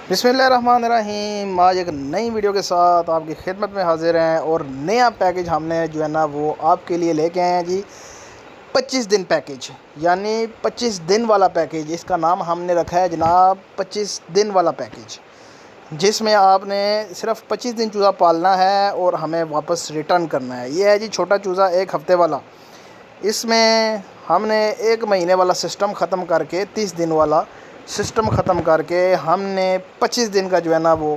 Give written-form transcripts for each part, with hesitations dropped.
बिस्मिल्लाहिर्रहमानिर्रहीम। आज एक नई वीडियो के साथ आपकी खिदमत में हाजिर हैं और नया पैकेज हमने जो है ना वो आपके लिए लेके आए हैं जी। 25 दिन पैकेज, यानी 25 दिन वाला पैकेज। इसका नाम हमने रखा है जनाब 25 दिन वाला पैकेज, जिसमें आपने सिर्फ 25 दिन चूज़ा पालना है और हमें वापस रिटर्न करना है। ये है जी छोटा चूज़ा 1 हफ़्ते वाला। इसमें हमने 1 महीने वाला सिस्टम ख़त्म करके 30 दिन वाला सिस्टम ख़त्म करके हमने 25 दिन का जो है ना वो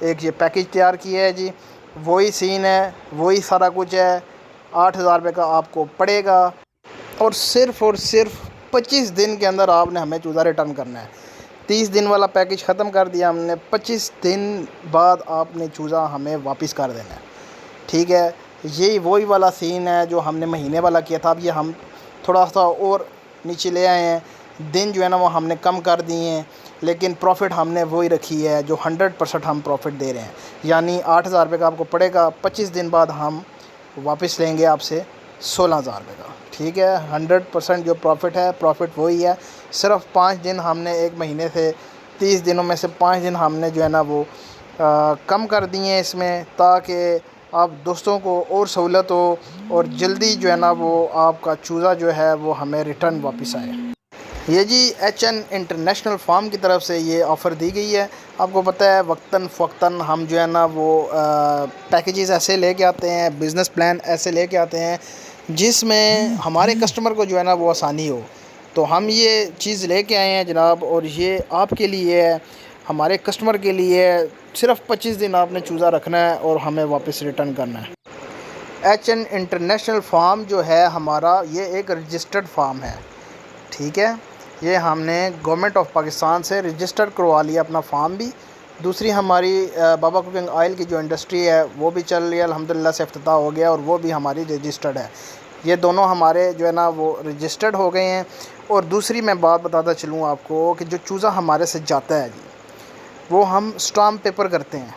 एक ये पैकेज तैयार किया है जी। वही सीन है, वही सारा कुछ है। 8,000 रुपये का आपको पड़ेगा और सिर्फ़ 25 दिन के अंदर आपने हमें चूज़ा रिटर्न करना है। 30 दिन वाला पैकेज ख़त्म कर दिया हमने, 25 दिन बाद आपने चूज़ा हमें वापस कर देना है, ठीक है। यही वही वाला सीन है जो हमने महीने वाला किया था। अब ये हम थोड़ा सा और नीचे ले आए हैं, दिन जो है ना वो हमने कम कर दिए हैं, लेकिन प्रॉफिट हमने वही रखी है जो 100% हम प्रॉफिट दे रहे हैं। यानी 8,000 रुपये का आपको पड़ेगा, 25 दिन बाद हम वापस लेंगे आपसे 16,000 रुपये का, ठीक है। 100% जो प्रॉफिट है, प्रॉफिट वही है। सिर्फ 5 दिन हमने 1 महीने से 30 दिनों में से 5 दिन हमने जो है ना वो कम कर दिए हैं इसमें, ताकि आप दोस्तों को और सहूलत हो और जल्दी जो है ना वो आपका चूज़ा जो है वो हमें रिटर्न वापस आए। ये जी HN इंटरनेशनल फार्म की तरफ से ये ऑफ़र दी गई है। आपको पता है वक्तन फ़वक्तन हम जो है ना वो पैकेजेस ऐसे लेके आते हैं, बिज़नेस प्लान ऐसे लेके आते हैं जिसमें हमारे कस्टमर को जो है ना वो आसानी हो। तो हम ये चीज़ लेके आए हैं जनाब, और ये आपके लिए है, हमारे कस्टमर के लिए। सिर्फ 25 दिन आपने चूज़ा रखना है और हमें वापस रिटर्न करना है। HN इंटरनेशनल फार्म जो है हमारा, ये एक रजिस्टर्ड फार्म है, ठीक है। ये हमने गवर्नमेंट ऑफ पाकिस्तान से रजिस्टर करवा लिया अपना फार्म भी। दूसरी हमारी बाबा कुकिंग ऑयल की जो इंडस्ट्री है वो भी चल रही है, अल्हम्दुलिल्लाह से इफ्तिताह हो गया और वो भी हमारी रजिस्टर्ड है। ये दोनों हमारे जो है ना वो रजिस्टर्ड हो गए हैं। और दूसरी मैं बात बताता चलूँ आपको कि जो चूज़ा हमारे से जाता है जी, वो हम स्टाम्प पेपर करते हैं,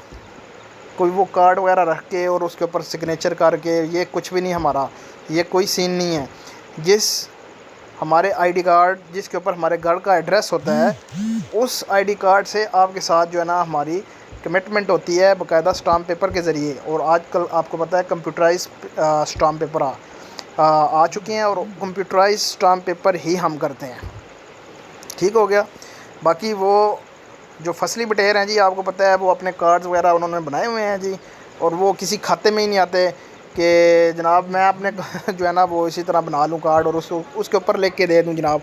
कोई वो कार्ड वगैरह रख के और उसके ऊपर सिग्नेचर करके, ये कुछ भी नहीं हमारा, ये कोई सीन नहीं है। जिस हमारे आईडी कार्ड जिसके ऊपर हमारे घर का एड्रेस होता है, उस आईडी कार्ड से आपके साथ जो है ना हमारी कमिटमेंट होती है बाकायदा स्टाम्प पेपर के ज़रिए। और आजकल आपको पता है कंप्यूटराइज स्टाम्प पेपर आ चुके हैं और कंप्यूटराइज स्टाम्प पेपर ही हम करते हैं, ठीक हो गया। बाकी वो जो फसली बटेर हैं जी, आपको पता है वो अपने कार्ड्स वगैरह उन्होंने बनाए हुए हैं जी, और वो किसी खाते में ही नहीं आते कि जनाब मैं अपने जो है ना वो इसी तरह बना लूँ कार्ड और उसके ऊपर लिख के दे दूँ जनाब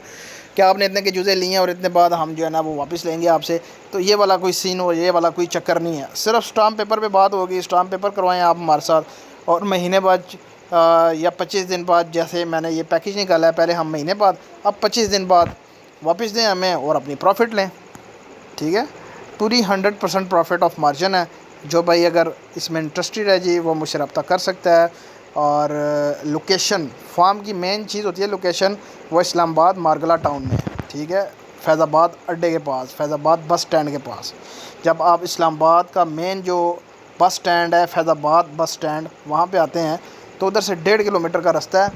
कि आपने इतने के जूज़े लिए हैं और इतने बाद हम जो है ना वो वापस लेंगे आपसे। तो ये वाला कोई सीन हो, ये वाला कोई चक्कर नहीं है। सिर्फ स्टाम्प पेपर पे बात होगी, स्टाम्प पेपर करवाएं आप हमारे साथ और महीने बाद या 25 दिन बाद, जैसे मैंने ये पैकेज निकाला है, पहले हम महीने बाद, अब 25 दिन बाद वापस दें हमें और अपनी प्रॉफिट लें, ठीक है। पूरी 100% प्रॉफिट ऑफ मार्जिन है। जो भाई अगर इसमें इंटरेस्टेड है जी वो मुझसे रब्ता कर सकता है। और लोकेशन, फार्म की मेन चीज़ होती है लोकेशन, वो इस्लामाबाद मारगला टाउन में है, ठीक है। फैज़ाबाद अड्डे के पास, फैज़ाबाद बस स्टैंड के पास। जब आप इस्लामाबाद का मेन जो बस स्टैंड है, फैज़ाबाद बस स्टैंड, वहाँ पे आते हैं तो उधर से 1.5 किलोमीटर का रास्ता है।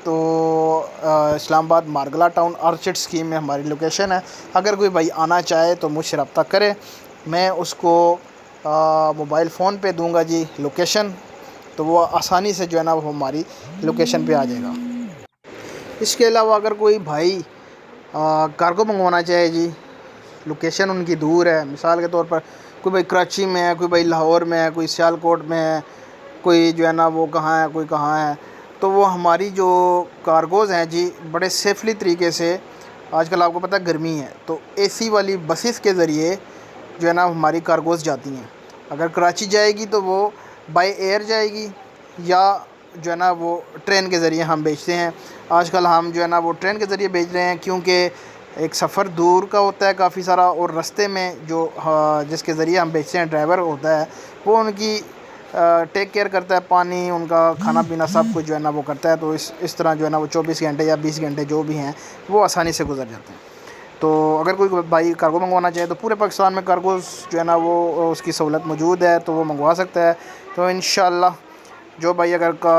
तो इस्लामाबाद मारगला टाउन आर्चिड स्कीम में हमारी लोकेशन है। अगर कोई भाई आना चाहे तो मुझसे रब्ता करे, मैं उसको मोबाइल फ़ोन पे दूंगा जी लोकेशन, तो वो आसानी से जो है ना वो हमारी लोकेशन पे आ जाएगा। इसके अलावा अगर कोई भाई कार्गो मंगवाना चाहे जी, लोकेशन उनकी दूर है, मिसाल के तौर पर कोई भाई कराची में है, कोई भाई लाहौर में है, कोई सियालकोट में है, कोई जो है ना वो कहाँ है, कोई कहाँ है, तो वो हमारी जो कार्गोज़ हैं जी बड़े सेफली तरीके से, आजकल आपको पता है गर्मी है तो AC वाली बसेस के ज़रिए जो है ना हमारी कार्गोज़ जाती हैं। अगर कराची जाएगी तो वो बाय एयर जाएगी, या जो है ना वो ट्रेन के ज़रिए हम भेजते हैं। आजकल हम जो है ना वो ट्रेन के ज़रिए भेज रहे हैं, क्योंकि एक सफ़र दूर का होता है काफ़ी सारा, और रास्ते में जो जिसके ज़रिए हम भेजते हैं ड्राइवर होता है, वो उनकी टेक केयर करता है, पानी, उनका खाना पीना सब कुछ जो है ना वो करता है। तो इस तरह जो है ना वो 24 घंटे या 20 घंटे जो भी हैं वो आसानी से गुजर जाते हैं। तो अगर कोई भाई कार्गो मंगवाना चाहे तो पूरे पाकिस्तान में कार्गोज़ जो है ना वो उसकी सहूलत मौजूद है, तो वो मंगवा सकता है। तो इंशाअल्लाह जो भाई अगर का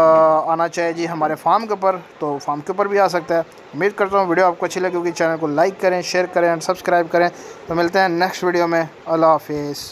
आना चाहे जी हमारे फार्म के ऊपर तो फार्म के ऊपर भी आ सकता है। उम्मीद करता हूँ वीडियो आपको अच्छी लगी होगी। चैनल को लाइक करें, शेयर करें एंड सब्सक्राइब करें। तो मिलते हैं नेक्स्ट वीडियो में। अल्लाह हाफिज़।